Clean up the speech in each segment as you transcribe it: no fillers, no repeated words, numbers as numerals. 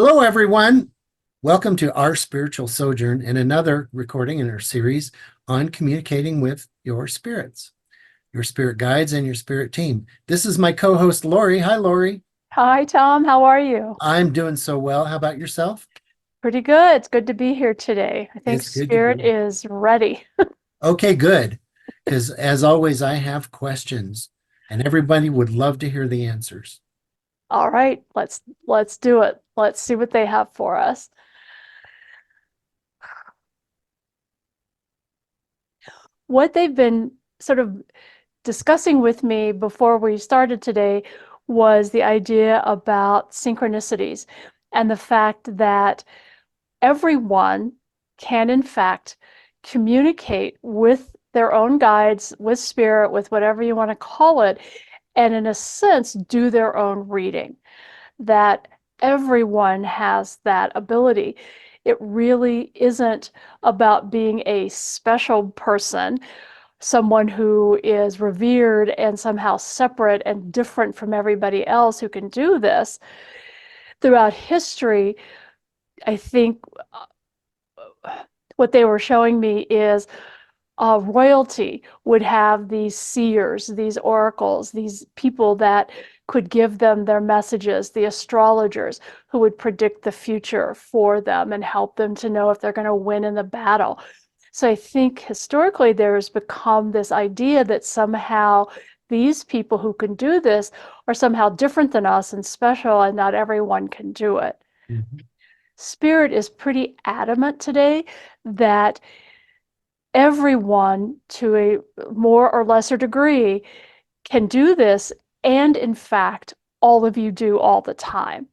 Hello, everyone. Welcome to our Spiritual Sojourn and another recording in our series on communicating with your spirits, your spirit guides, and your spirit team. This is my co-host, Laurie. Hi, Laurie. Hi, Tom. How are you? I'm doing so well. How about yourself? Pretty good. It's good to be here today. I think It's good to Spirit be. is ready. Okay, good. Because as always, I have questions, and everybody would love to hear the answers. All right, let's do it. Let's see what they have for us. What they've been sort of discussing with me before we started today was the idea about synchronicities and the fact that everyone can, in fact, communicate with their own guides, with spirit, with whatever you want to call it, and in a sense, do their own reading. That everyone has that ability. It really isn't about being a special person, someone who is revered and somehow separate and different from everybody else who can do this. Throughout history, I think what they were showing me is royalty would have these seers, these oracles, these people that could give them their messages, the astrologers who would predict the future for them and help them to know if they're going to win in the battle. So I think historically there's become this idea that somehow these people who can do this are somehow different than us and special, and not everyone can do it. Mhm. Spirit is pretty adamant today that everyone, to a more or lesser degree, can do this. And in fact, all of you do all the time.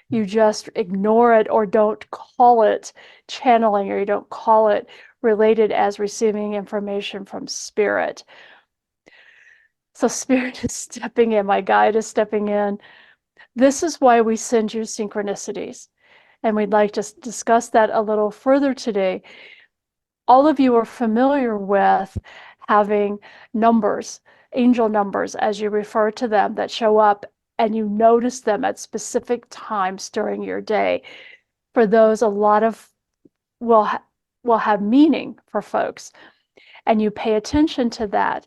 You just ignore it or don't call it channeling, or you don't call it related as receiving information from spirit. So, spirit is stepping in, my guide is stepping in. This is why we send you synchronicities. And we'd like to discuss that a little further today. All of you are familiar with having numbers, angel numbers, as you refer to them, that show up and you notice them at specific times during your day. For those, a lot of will will have meaning for folks, and you pay attention to that.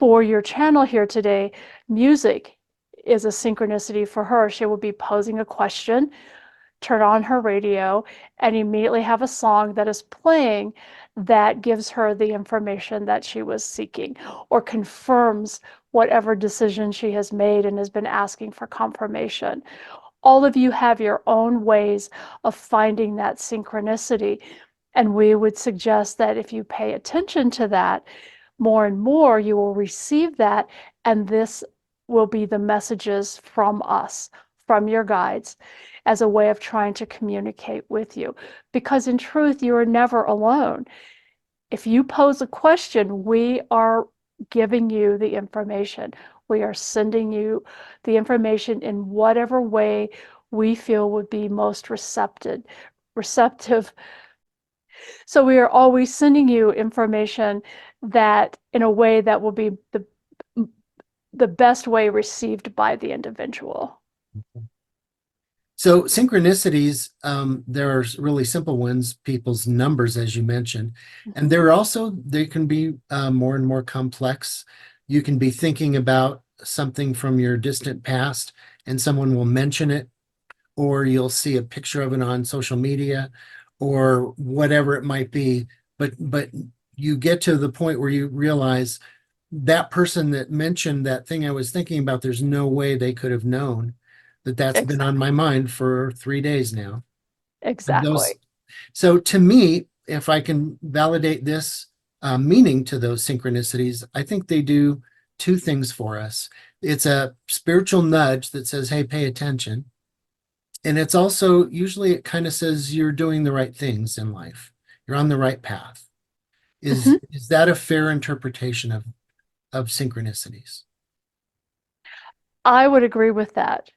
For your channel here today, music is a synchronicity for her. She will be posing a question, turn on her radio, and immediately have a song that is playing that gives her the information that she was seeking or confirms whatever decision she has made and has been asking for confirmation. All of you have your own ways of finding that synchronicity. And we would suggest that if you pay attention to that more and more, you will receive that. And this will be the messages from us, from your guides, as a way of trying to communicate with you. Because in truth, you are never alone. If you pose a question, we are giving you the information. We are sending you the information in whatever way we feel would be most receptive. So we are always sending you information that in a way that will be the best way received by the individual. So synchronicities, there are really simple ones, people's numbers, as you mentioned, and Mhm. there are also they can be more and more complex. You can be thinking about something from your distant past, and someone will mention it, or you'll see a picture of it on social media, or whatever it might be. But you get to the point where you realize that person that mentioned that thing I was thinking about, there's no way they could have known that that's been on my Exactly. mind for 3 days now. And those, Exactly. so to me, if I can validate this meaning to those synchronicities, I think they do two things for us. It's a spiritual nudge that says, hey, pay attention. And it's also usually it kind of says you're doing the right things in life. You're on the right path. Is Mhm. is that a fair interpretation of synchronicities? I would agree with that.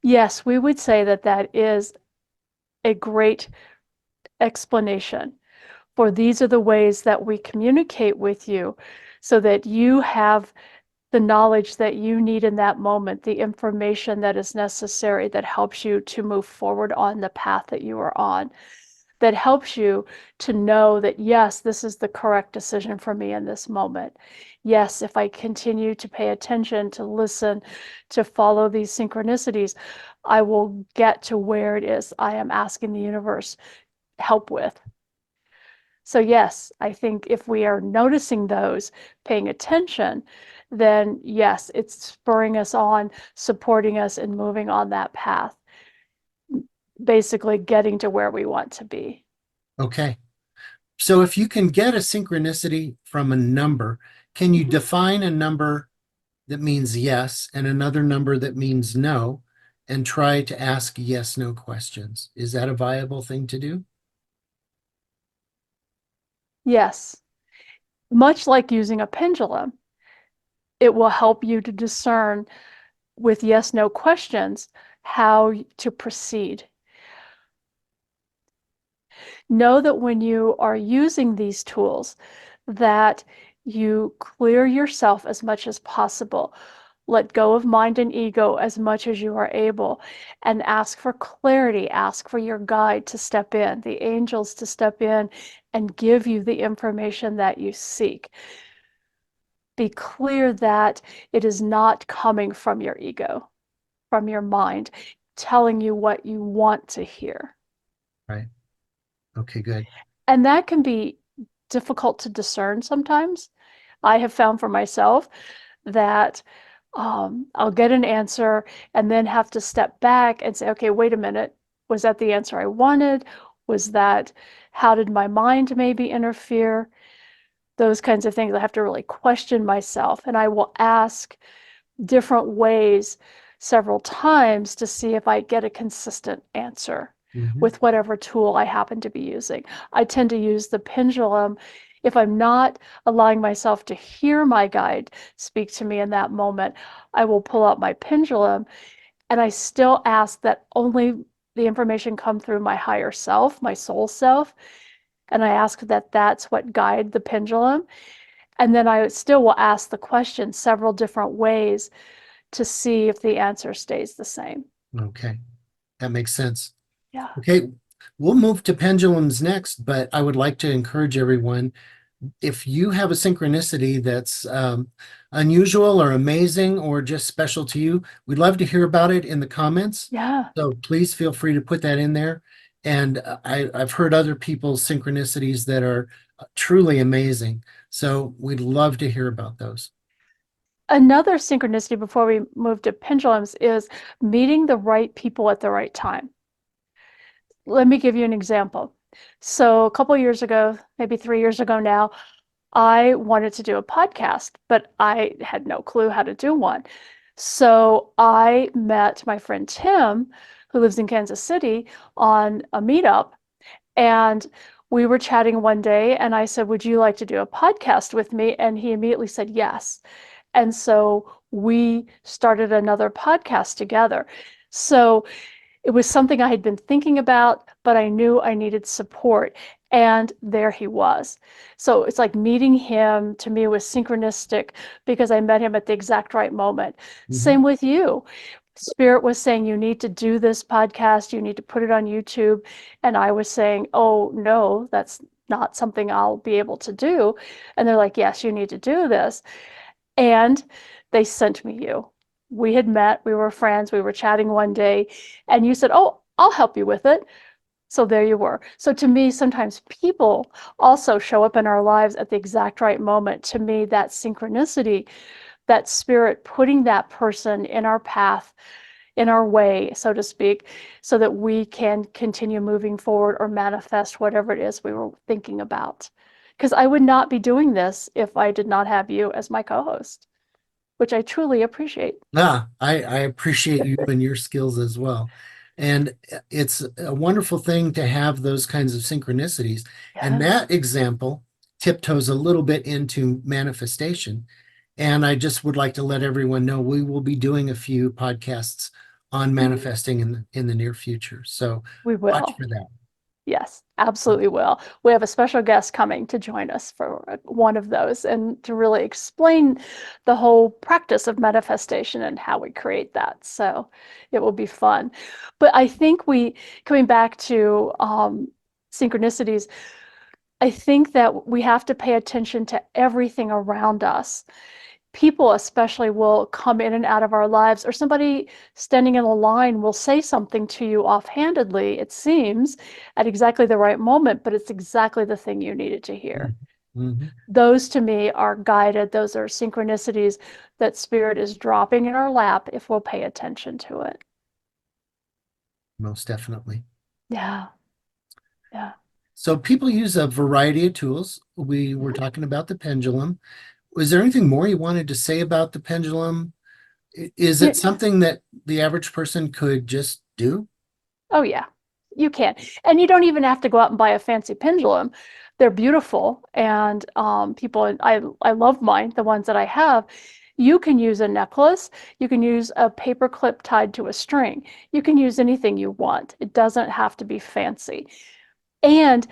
Yes, we would say that that is a great explanation for these are the ways that we communicate with you so that you have the knowledge that you need in that moment, the information that is necessary that helps you to move forward on the path that you are on, that helps you to know that, yes, this is the correct decision for me in this moment. Yes, if I continue to pay attention, to listen, to follow these synchronicities, I will get to where it is I am asking the universe help with. So, yes, I think if we are noticing those, paying attention, then yes, it's spurring us on, supporting us, and moving on that path, basically getting to where we want to be. Okay. So if you can get a synchronicity from a number, can you Mhm. define a number that means yes and another number that means no and try to ask yes, no questions? Is that a viable thing to do? Yes, much like using a pendulum, it will help you to discern with yes, no questions how to proceed. Know that when you are using these tools, that you clear yourself as much as possible. Let go of mind and ego as much as you are able, and ask for clarity. Ask for your guide to step in, the angels to step in and give you the information that you seek. Be clear that it is not coming from your ego, from your mind, telling you what you want to hear. Right. Okay, good. And that can be difficult to discern sometimes. I have found for myself that I'll get an answer and then have to step back and say, okay, wait a minute. Was that the answer I wanted? Was that, how did my mind maybe interfere? Those kinds of things. I have to really question myself. And I will ask different ways several times to see if I get a consistent answer Mhm. with whatever tool I happen to be using. I tend to use the pendulum if I'm not allowing myself to hear my guide speak to me in that moment. I will pull out my pendulum and I still ask that only the information come through my higher self, my soul self. And I ask that that's what guide the pendulum. And then I still will ask the question several different ways to see if the answer stays the same. Okay, that makes sense. Yeah. Okay, we'll move to pendulums next, but I would like to encourage everyone, if you have a synchronicity that's unusual or amazing or just special to you, we'd love to hear about it in the comments. Yeah. So please feel free to put that in there. And I've heard other people's synchronicities that are truly amazing. So we'd love to hear about those. Another synchronicity before we move to pendulums is meeting the right people at the right time. Let me give you an example. So, a couple years ago, maybe 3 years ago now, I wanted to do a podcast, but I had no clue how to do one. So, I met my friend Tim, who lives in Kansas City, on a meetup. And we were chatting one day, and I said, would you like to do a podcast with me? And he immediately said yes. And so we started another podcast together. So it was something I had been thinking about, but I knew I needed support. And there he was. So it's like meeting him to me was synchronistic because I met him at the exact right moment. Mhm. Same with you. Spirit was saying, you need to do this podcast, you need to put it on YouTube. And I was saying, oh, no, that's not something I'll be able to do. And they're like, yes, you need to do this. And they sent me you. We had met, we were friends, we were chatting one day, and you said, oh, I'll help you with it. So there you were. So to me, sometimes people also show up in our lives at the exact right moment. To me, that synchronicity, that spirit putting that person in our path, in our way, so to speak, so that we can continue moving forward or manifest whatever it is we were thinking about. Because I would not be doing this if I did not have you as my co host, which I truly appreciate. I appreciate you and your skills as well. And it's a wonderful thing to have those kinds of synchronicities. And Yes. that example tiptoes a little bit into manifestation. And I just would like to let everyone know we will be doing a few podcasts on Mhm. manifesting in the near future. So We watch will. for that. Yes, absolutely will. We have a special guest coming to join us for one of those and to really explain the whole practice of manifestation and how we create that. So it will be fun. But I think coming back to synchronicities, I think that we have to pay attention to everything around us. People especially will come in and out of our lives, or somebody standing in a line will say something to you offhandedly, it seems, at exactly the right moment, but it's exactly the thing you needed to hear. Mhm. Those to me are guided, those are synchronicities that spirit is dropping in our lap if we'll pay attention to it. Most definitely. Yeah, yeah. So people use a variety of tools. We were Mhm. talking about the pendulum. Was there anything more you wanted to say about the pendulum? Is it Yeah. something that the average person could just do? Oh yeah, you can. And you don't even have to go out and buy a fancy pendulum. They're beautiful and I love mine, the ones that I have. You can use a necklace, you can use a paper clip tied to a string. You can use anything you want. It doesn't have to be fancy. And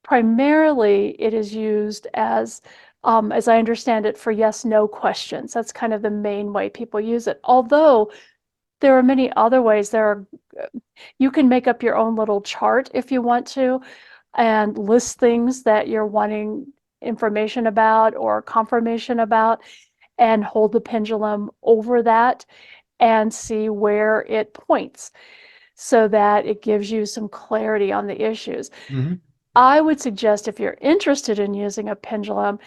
primarily it is used as I understand it, for yes, no questions. That's kind of the main way people use it. Although there are many other ways. You can make up your own little chart if you want to and list things that you're wanting information about or confirmation about and hold the pendulum over that and see where it points so that it gives you some clarity on the issues. Mhm. I would suggest if you're interested in using a pendulum,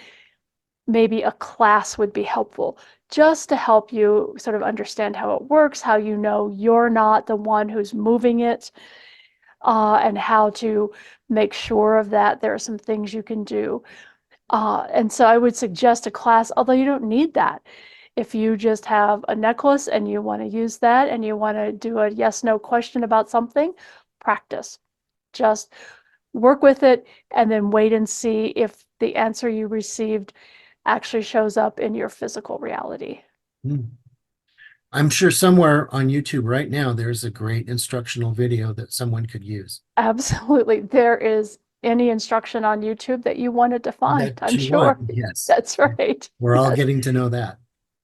maybe a class would be helpful just to help you sort of understand how it works, how you know you're not the one who's moving it, and how to make sure of that. There are some things you can do. And so I would suggest a class, although you don't need that. If you just have a necklace and you want to use that and you want to do a yes, no question about something, practice. Just work with it and then wait and see if the answer you received actually shows up in your physical reality. Mm. I'm sure somewhere on YouTube right now, there's a great instructional video that someone could use. Absolutely. There is any instruction on YouTube that you wanted to find, That I'm you want, sure. yes. That's right. We're all Yes, getting to know that.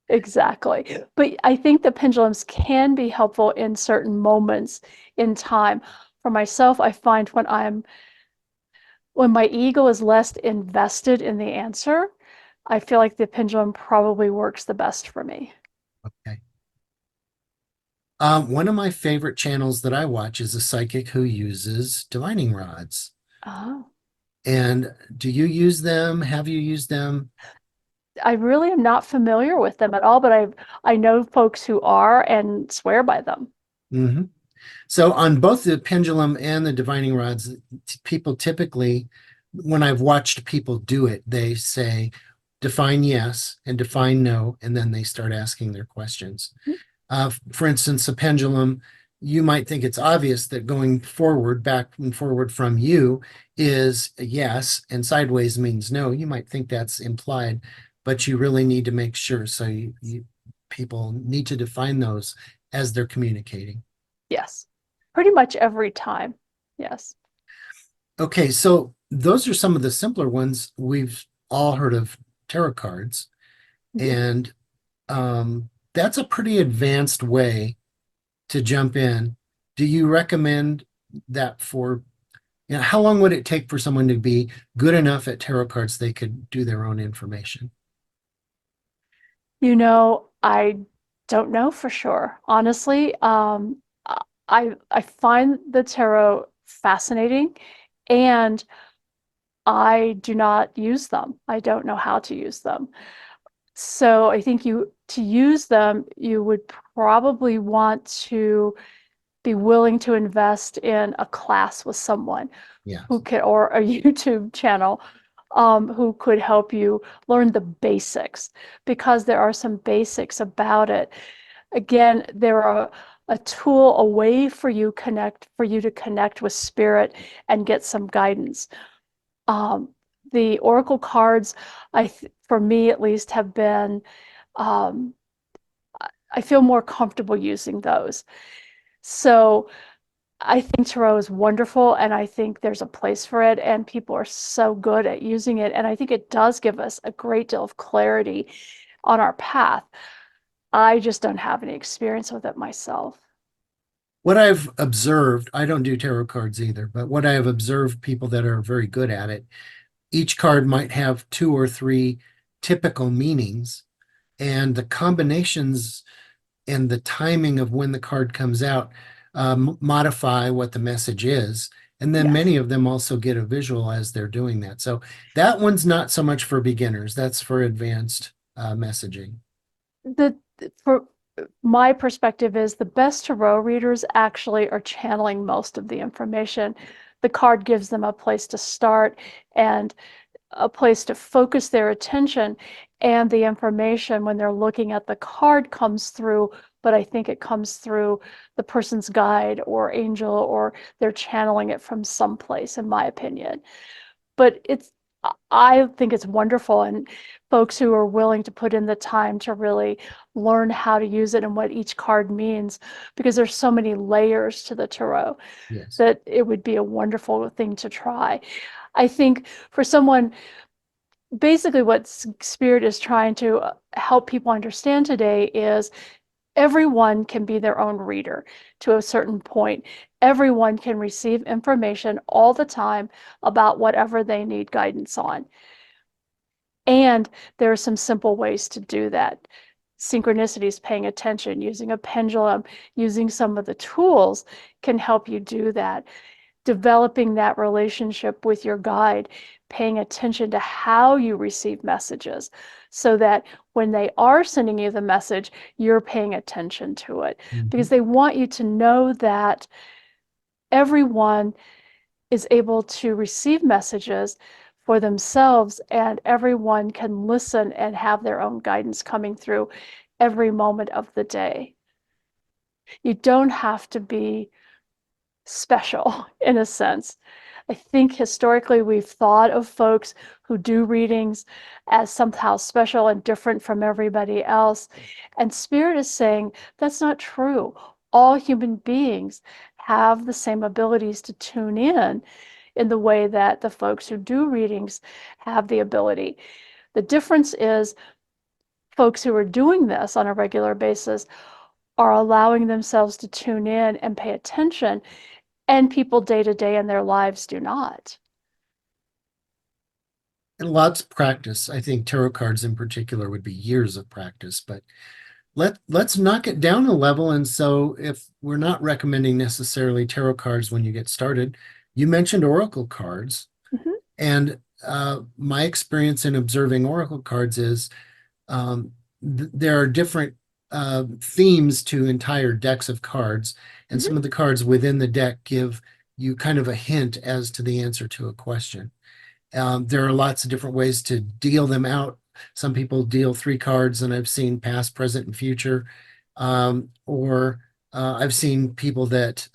exactly. But I think the pendulums can be helpful in certain moments in time. For myself, I find when my ego is less invested in the answer, I feel like the pendulum probably works the best for me. Okay. One of my favorite channels that I watch is a psychic who uses divining rods. Oh. And do you use them? Have you used them? I really am not familiar with them at all, but I know folks who are and swear by them. Hmm. So on both the pendulum and the divining rods, people typically, when I've watched people do it, they say define yes and define no, and then they start asking their questions. For instance, a pendulum, you might think it's obvious that going forward, back and forward from you is a yes, and sideways means no. You might think that's implied, but you really need to make sure. So people need to define those as they're communicating. Yes, pretty much every time. Yes. Okay, so those are some of the simpler ones. We've all heard of tarot cards, Yeah. and that's a pretty advanced way to jump in. Do you recommend that for, how long would it take for someone to be good enough at tarot cards they could do their own information? I don't know for sure. Honestly, I find the tarot fascinating and I do not use them. I don't know how to use them. So I think to use them, you would probably want to be willing to invest in a class with someone Yeah. who could, or a YouTube channel, who could help you learn the basics, because there are some basics about it. Again, they're a tool, a way for you to connect with spirit and get some guidance. Um, the oracle cards, for me at least, have been, um, I feel more comfortable using those. So I think tarot is wonderful, and I think there's a place for it, and people are so good at using it. And I think it does give us a great deal of clarity on our path. I just don't have any experience with it myself. What I've observed, I don't do tarot cards either, but what I have observed people that are very good at it, each card might have two or three typical meanings, and the combinations and the timing of when the card comes out modify what the message is. And then Yes. many of them also get a visual as they're doing that. So that one's not so much for beginners, that's for advanced messaging. The for my perspective is the best tarot readers actually are channeling most of the information. The card gives them a place to start and a place to focus their attention, and the information when they're looking at the card comes through, but I think it comes through the person's guide or angel, or they're channeling it from someplace, in my opinion. But I think it's wonderful, and folks who are willing to put in the time to really learn how to use it and what each card means, because there's so many layers to the tarot, Yes. that it would be a wonderful thing to try. I think for someone, basically what Spirit is trying to help people understand today is everyone can be their own reader to a certain point. Everyone can receive information all the time about whatever they need guidance on. And there are some simple ways to do that. Synchronicities, paying attention, using a pendulum, using some of the tools can help you do that. Developing that relationship with your guide, paying attention to how you receive messages so that when they are sending you the message, you're paying attention to it, Mhm. because they want you to know that everyone is able to receive messages for themselves, and everyone can listen and have their own guidance coming through every moment of the day. You don't have to be special in a sense. I think historically we've thought of folks who do readings as somehow special and different from everybody else. And Spirit is saying that's not true. All human beings have the same abilities to tune in the way that the folks who do readings have the ability. The difference is folks who are doing this on a regular basis are allowing themselves to tune in and pay attention, and people day to day in their lives do not. And lots of practice. I think tarot cards in particular would be years of practice, but let's knock it down a level. And so if we're not recommending necessarily tarot cards when you get started, you mentioned oracle cards. Mhm. And my experience in observing oracle cards is there are different themes to entire decks of cards, and Mhm. some of the cards within the deck give you kind of a hint as to the answer to a question. There are lots of different ways to deal them out. Some people deal three cards, and I've seen past, present, and future. Or I've seen people that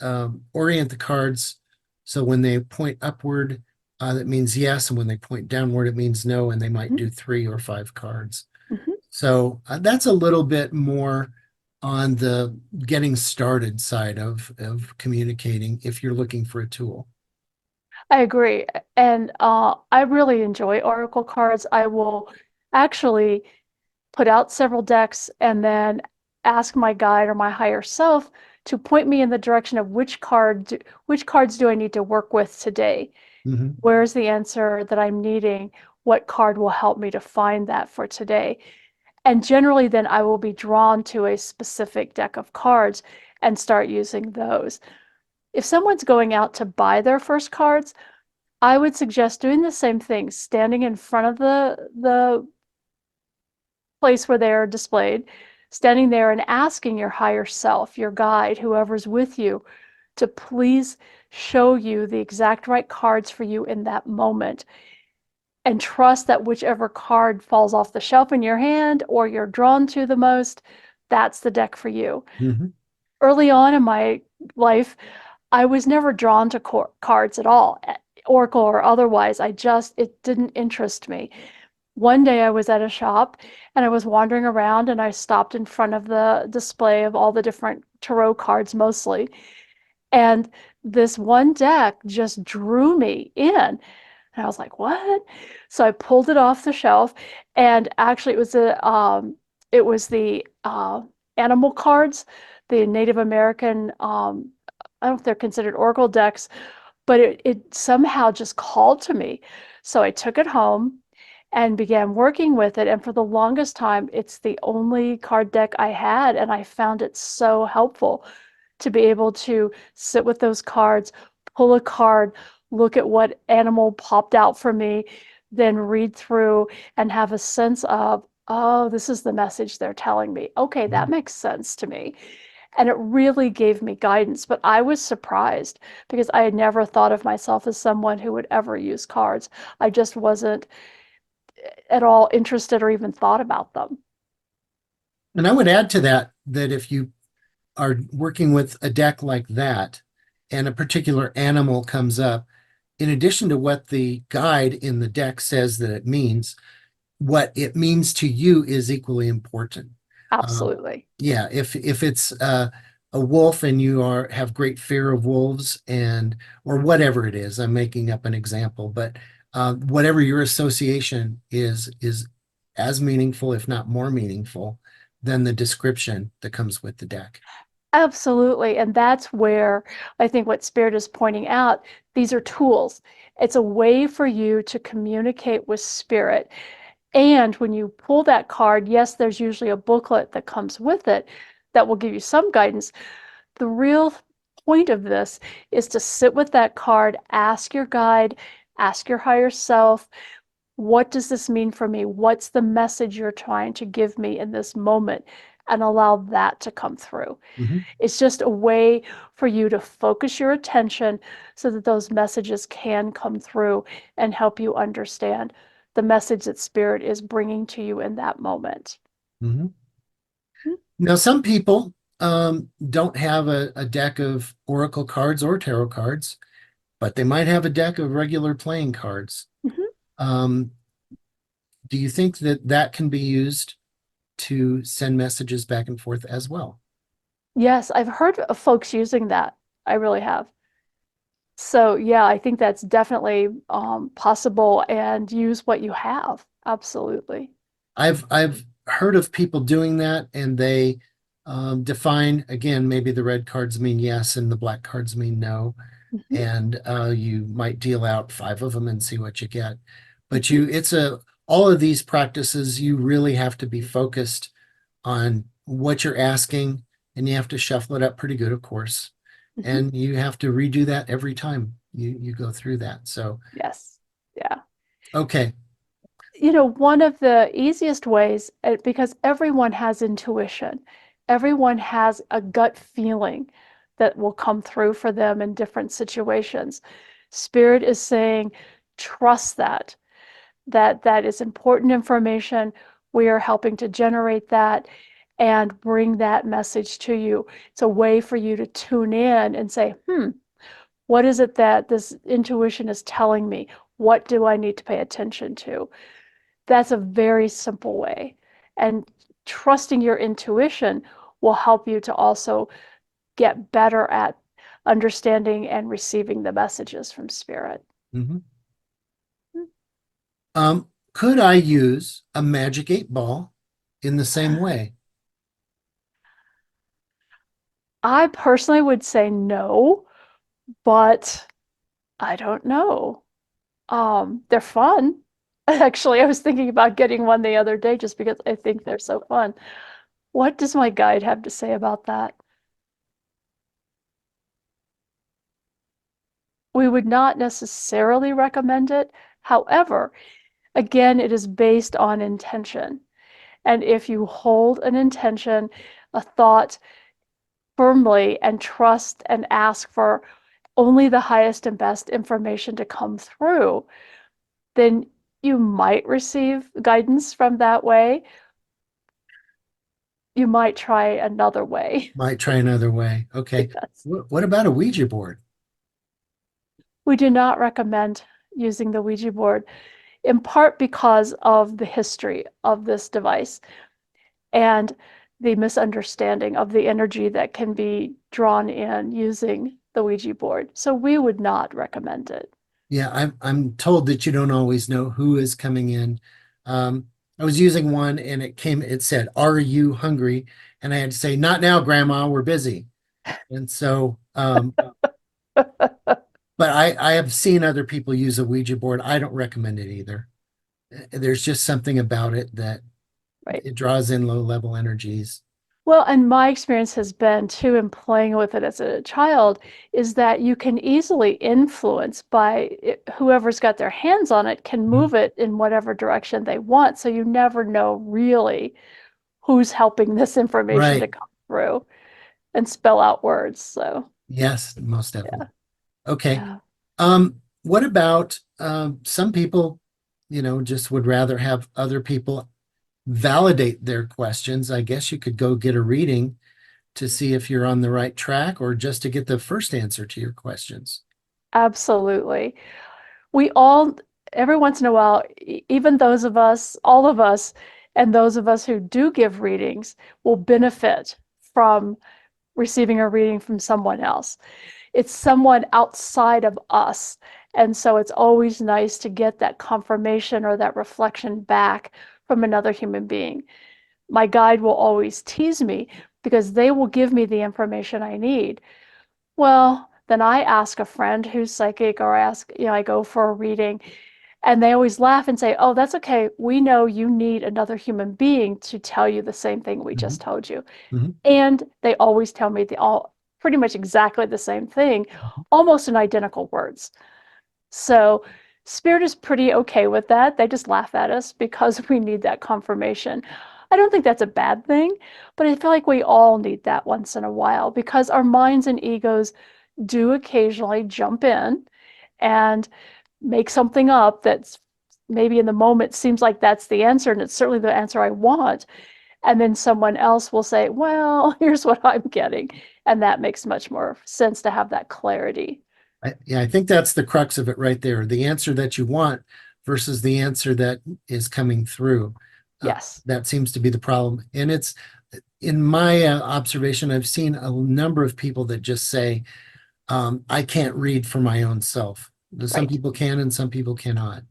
orient the cards so when they point upward, that means yes, and when they point downward, it means no, and they might Mhm. do three or five cards. Mhm. So that's a little bit more on the getting started side of communicating if you're looking for a tool. I agree. And I really enjoy Oracle cards. I will actually put out several decks and then ask my guide or my higher self to point me in the direction of which cards do I need to work with today? Mhm. Where's the answer that I'm needing? What card will help me to find that for today? And generally, then I will be drawn to a specific deck of cards and start using those. If someone's going out to buy their first cards, I would suggest doing the same thing, standing in front of the place where they are displayed, standing there and asking your higher self, your guide, whoever's with you, to please show you the exact right cards for you in that moment. And trust that whichever card falls off the shelf in your hand or you're drawn to the most, that's the deck for you. Mhm. Early on in my life, I was never drawn to cards at all, Oracle or otherwise. It didn't interest me. One day I was at a shop and I was wandering around and I stopped in front of the display of all the different tarot cards mostly. And this one deck just drew me in. And I was like, what? So I pulled it off the shelf, and actually it was the animal cards, the Native American, I don't know if they're considered oracle decks, but it somehow just called to me. So I took it home and began working with it. And for the longest time, it's the only card deck I had. And I found it so helpful to be able to sit with those cards, pull a card, look at what animal popped out for me, then read through and have a sense of, oh, this is the message they're telling me. Okay, that Mhm. makes sense to me. And it really gave me guidance. But I was surprised because I had never thought of myself as someone who would ever use cards. I just wasn't at all interested or even thought about them. And I would add to that that if you are working with a deck like that and a particular animal comes up, in addition to what the guide in the deck says that it means, what it means to you is equally important. Um, Absolutely. yeah, if it's a wolf and you are have great fear of wolves and or whatever it is, I'm making up an example, but whatever your association is as meaningful, if not more meaningful, than the description that comes with the deck. Absolutely. And that's where I think what Spirit is pointing out, these are tools. It's a way for you to communicate with Spirit. And when you pull that card, yes, there's usually a booklet that comes with it that will give you some guidance. The real point of this is to sit with that card, ask your guide, ask your higher self, what does this mean for me? What's the message you're trying to give me in this moment? And allow that to come through. Mhm, It's just a way for you to focus your attention so that those messages can come through and help you understand the message that Spirit is bringing to you in that moment. mhm. Now, some people don't have a deck of oracle cards or tarot cards, but they might have a deck of regular playing cards. Mhm. Um, do you think that that can be used to send messages back and forth as well? Yes, I've heard of folks using that. I really have. So, yeah, I think that's definitely possible and use what you have. Absolutely. I've heard of people doing that, and they define again. Maybe the red cards mean yes, and the black cards mean no, Mhm, and you might deal out five of them and see what you get. But mhm, it's a all of these practices. You really have to be focused on what you're asking, and you have to shuffle it up pretty good, of course. mhm. And you have to redo that every time you go through that. So, Yes. Yeah. okay. One of the easiest ways, because everyone has intuition, everyone has a gut feeling that will come through for them in different situations. Spirit is saying, trust that is important information. We are helping to generate that and bring that message to you. It's a way for you to tune in and say, what is it that this intuition is telling me? What do I need to pay attention to? That's a very simple way. And trusting your intuition will help you to also get better at understanding and receiving the messages from Spirit. Mhm. Could I use a magic 8 ball in the same way? I personally would say no, but I don't know. They're fun. Actually, I was thinking about getting one the other day just because I think they're so fun. What does my guide have to say about that? We would not necessarily recommend it. However, again, it is based on intention. And if you hold an intention, a thought firmly and trust and ask for only the highest and best information to come through, then you might receive guidance from that way. You might try another way. Might try another way. Okay. Yes. What about a Ouija board? We do not recommend using the Ouija board, in part because of the history of this device and the misunderstanding of the energy that can be drawn in using the Ouija board. So we would not recommend it. Yeah, I'm told that you don't always know who is coming in. Um, I was using one and it said, "Are you hungry?" And I had to say, "Not now, Grandma, we're busy." And so, but I have seen other people use a Ouija board. I don't recommend it either. There's just something about it that Right. it draws in low level energies. Well, and my experience has been too in playing with it as a child is that you can easily influence by whoever's got their hands on it can Mhm. move it in whatever direction they want. So you never know really who's helping this information to Right. come through and spell out words. So Yes, most definitely. yeah, Okay. yeah. What about some people, just would rather have other people validate their questions? I guess you could go get a reading to see if you're on the right track or just to get the first answer to your questions. Absolutely. We all, every once in a while, even those of us, all of us, and those of us who do give readings will benefit from receiving a reading from someone else. It's someone outside of us. And so it's always nice to get that confirmation or that reflection back from another human being. My guide will always tease me because they will give me the information I need. Well, then I ask a friend who's psychic or I go for a reading and they always laugh and say, "Oh, that's okay. We know you need another human being to tell you the same thing we Mhm, just told you." mhm, And they always tell me the all pretty much exactly the same thing, mhm. almost in identical words. So Spirit is pretty okay with that. They just laugh at us because we need that confirmation. I don't think that's a bad thing, but I feel like we all need that once in a while because our minds and egos do occasionally jump in and make something up that's maybe in the moment seems like that's the answer and it's certainly the answer I want. And then someone else will say, "Well, here's what I'm getting." And that makes much more sense to have that clarity. Yeah, I think that's the crux of it right there. The answer that you want versus the answer that is coming through. Yes, That seems to be the problem. And it's in my observation, I've seen a number of people that just say, I can't read for my own self. Some right. people can and some people cannot.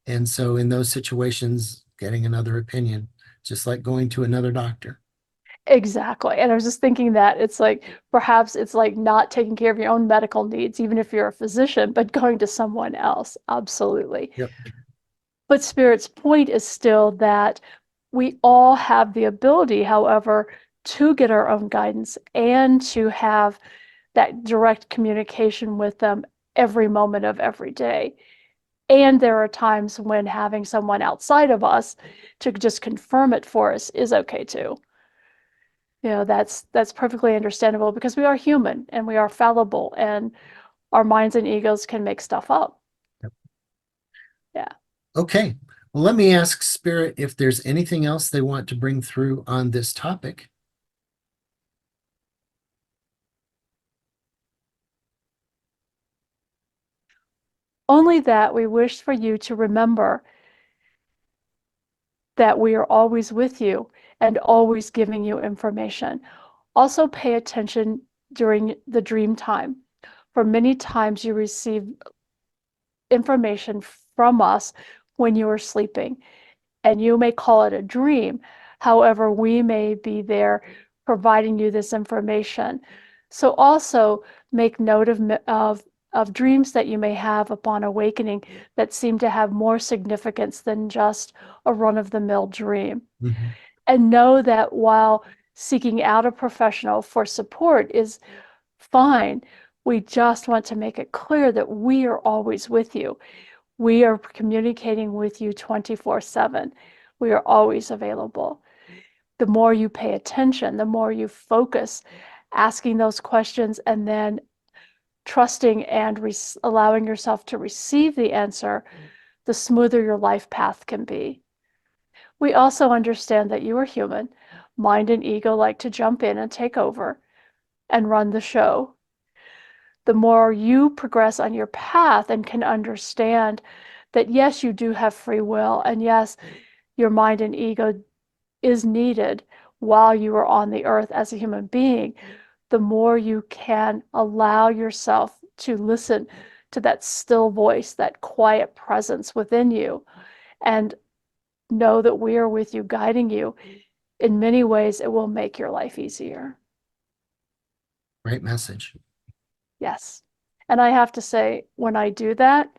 And so in those situations, getting another opinion, just like going to another doctor. Exactly. And I was just thinking that it's like perhaps it's like not taking care of your own medical needs, even if you're a physician, but going to someone else. Absolutely. Yep. But Spirit's point is still that we all have the ability, however, to get our own guidance and to have that direct communication with them every moment of every day. And there are times when having someone outside of us to just confirm it for us is okay too. That's perfectly understandable because we are human and we are fallible and our minds and egos can make stuff up. Yep. Yeah. Okay. Well, let me ask Spirit if there's anything else they want to bring through on this topic. Only that we wish for you to remember that we are always with you and always giving you information. Also, pay attention during the dream time. For many times, you receive information from us when you are sleeping, and you may call it a dream. However, we may be there providing you this information. So also make note of dreams that you may have upon awakening that seem to have more significance than just a run-of-the-mill dream. Mhm. And know that while seeking out a professional for support is fine, we just want to make it clear that we are always with you. We are communicating with you 24/7. We are always available. The more you pay attention, the more you focus, asking those questions and then trusting and allowing yourself to receive the answer, the smoother your life path can be. We also understand that you are human. Mind and ego like to jump in and take over and run the show. The more you progress on your path and can understand that, yes, you do have free will, and yes, your mind and ego is needed while you are on the earth as a human being, the more you can allow yourself to listen to that still voice, that quiet presence within you, and know that we are with you, guiding you. In many ways, it will make your life easier. Great message. Yes. And I have to say, when I do that,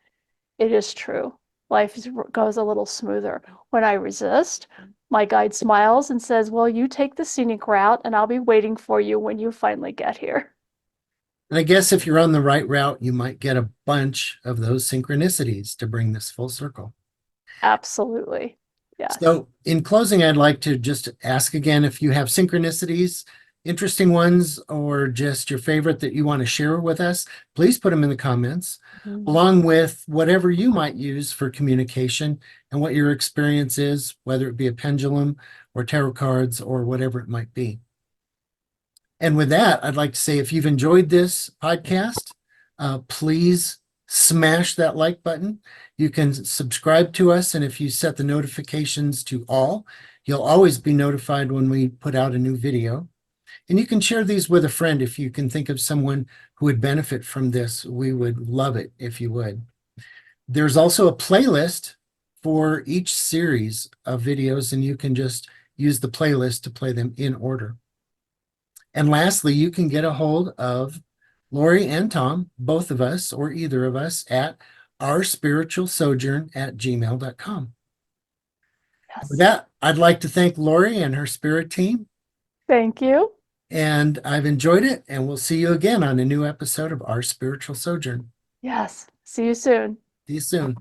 it is true. Life goes a little smoother. When I resist, my guide smiles and says, well, you take the scenic route and I'll be waiting for you when you finally get here. And I guess if you're on the right route, you might get a bunch of those synchronicities to bring this full circle. Absolutely. Yes. So, in closing, I'd like to just ask again if you have synchronicities, interesting ones, or just your favorite that you want to share with us, please put them in the comments, Mhm. along with whatever you might use for communication and what your experience is, whether it be a pendulum or tarot cards or whatever it might be. And with that, I'd like to say if you've enjoyed this podcast, please smash that like button. You can subscribe to us. And if you set the notifications to all, you'll always be notified when we put out a new video. And you can share these with a friend if you can think of someone who would benefit from this. We would love it if you would. There's also a playlist for each series of videos, and you can just use the playlist to play them in order. And lastly, you can get a hold of Laurie and Tom, both of us, or either of us, at ourspiritualsojourn@gmail.com. With Yes. that, I'd like to thank Laurie and her spirit team, Thank you. and I've enjoyed it, and we'll see you again on a new episode of Our Spiritual Sojourn. Yes. See you soon. See you soon.